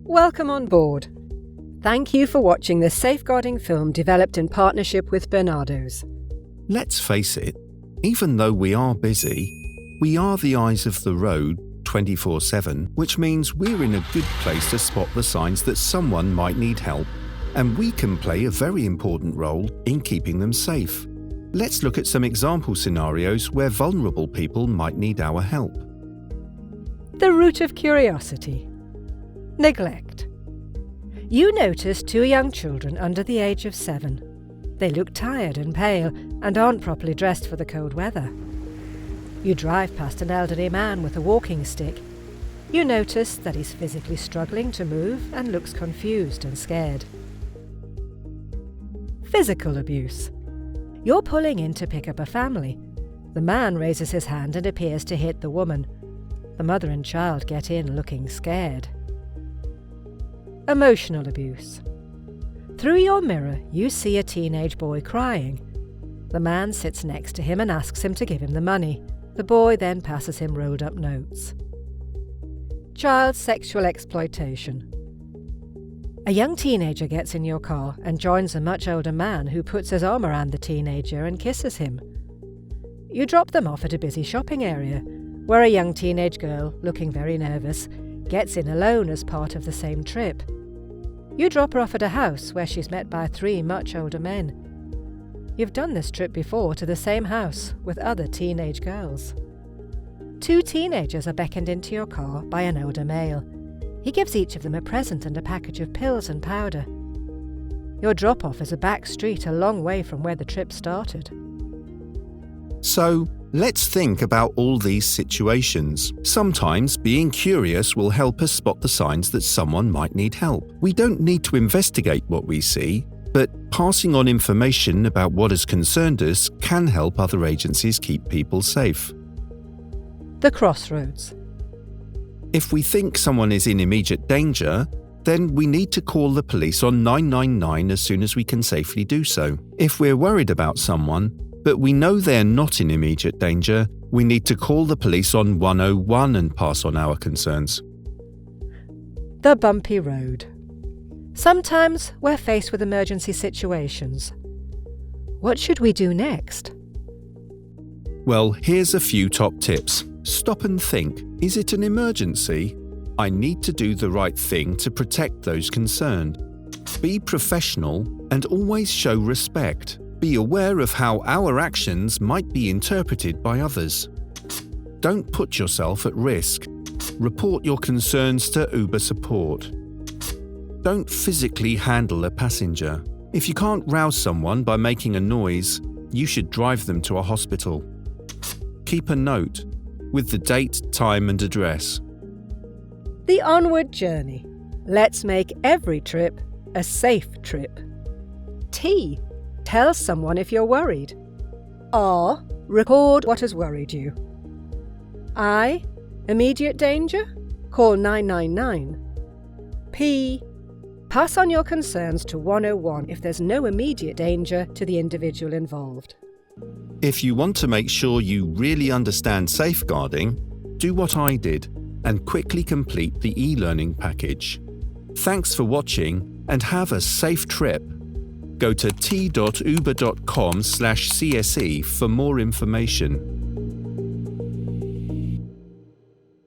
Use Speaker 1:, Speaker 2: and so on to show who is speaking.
Speaker 1: Welcome on board. Thank you for watching this safeguarding film developed in partnership with Barnardos.
Speaker 2: Let's face it, even though we are busy, we are the eyes of the road 24/7, which means we're in a good place to spot the signs that someone might need help, and we can play a very important role in keeping them safe. Let's look at some example scenarios where vulnerable people might need our help.
Speaker 1: The root of curiosity. Neglect. You notice 2 young children under the age of 7. They look tired and pale and aren't properly dressed for the cold weather. You drive past an elderly man with a walking stick. You notice that he's physically struggling to move and looks confused and scared. Physical abuse. You're pulling in to pick up a family. The man raises his hand and appears to hit the woman. The mother and child get in looking scared. Emotional abuse. Through your mirror, you see a teenage boy crying. The man sits next to him and asks him to give him the money. The boy then passes him rolled up notes. Child sexual exploitation. A young teenager gets in your car and joins a much older man who puts his arm around the teenager and kisses him. You drop them off at a busy shopping area, where a young teenage girl, looking very nervous, gets in alone as part of the same trip. You drop her off at a house where she's met by 3 much older men. You've done this trip before to the same house with other teenage girls. 2 teenagers are beckoned into your car by an older male. He gives each of them a present and a package of pills and powder. Your drop-off is a back street a long way from where the trip started.
Speaker 2: So, let's think about all these situations. Sometimes being curious will help us spot the signs that someone might need help. We don't need to investigate what we see, but passing on information about what has concerned us can help other agencies keep people safe.
Speaker 1: The crossroads.
Speaker 2: If we think someone is in immediate danger, then we need to call the police on 999 as soon as we can safely do so. If we're worried about someone, but we know they're not in immediate danger, we need to call the police on 101 and pass on our concerns.
Speaker 1: The bumpy road. Sometimes we're faced with emergency situations. What should we do next?
Speaker 2: Well, here's a few top tips. Stop and think. Is it an emergency? I need to do the right thing to protect those concerned. Be professional and always show respect. Be aware of how our actions might be interpreted by others. Don't put yourself at risk. Report your concerns to Uber support. Don't physically handle a passenger. If you can't rouse someone by making a noise, you should drive them to a hospital. Keep a note with the date, time and address.
Speaker 1: The onward journey. Let's make every trip a safe trip. T. Tell someone if you're worried. R. Record what has worried you. I. Immediate danger? Call 999. P. Pass on your concerns to 101 if there's no immediate danger to the individual involved.
Speaker 2: If you want to make sure you really understand safeguarding, do what I did and quickly complete the e-learning package. Thanks for watching and have a safe trip. Go to t.uber.com/CSE for more information.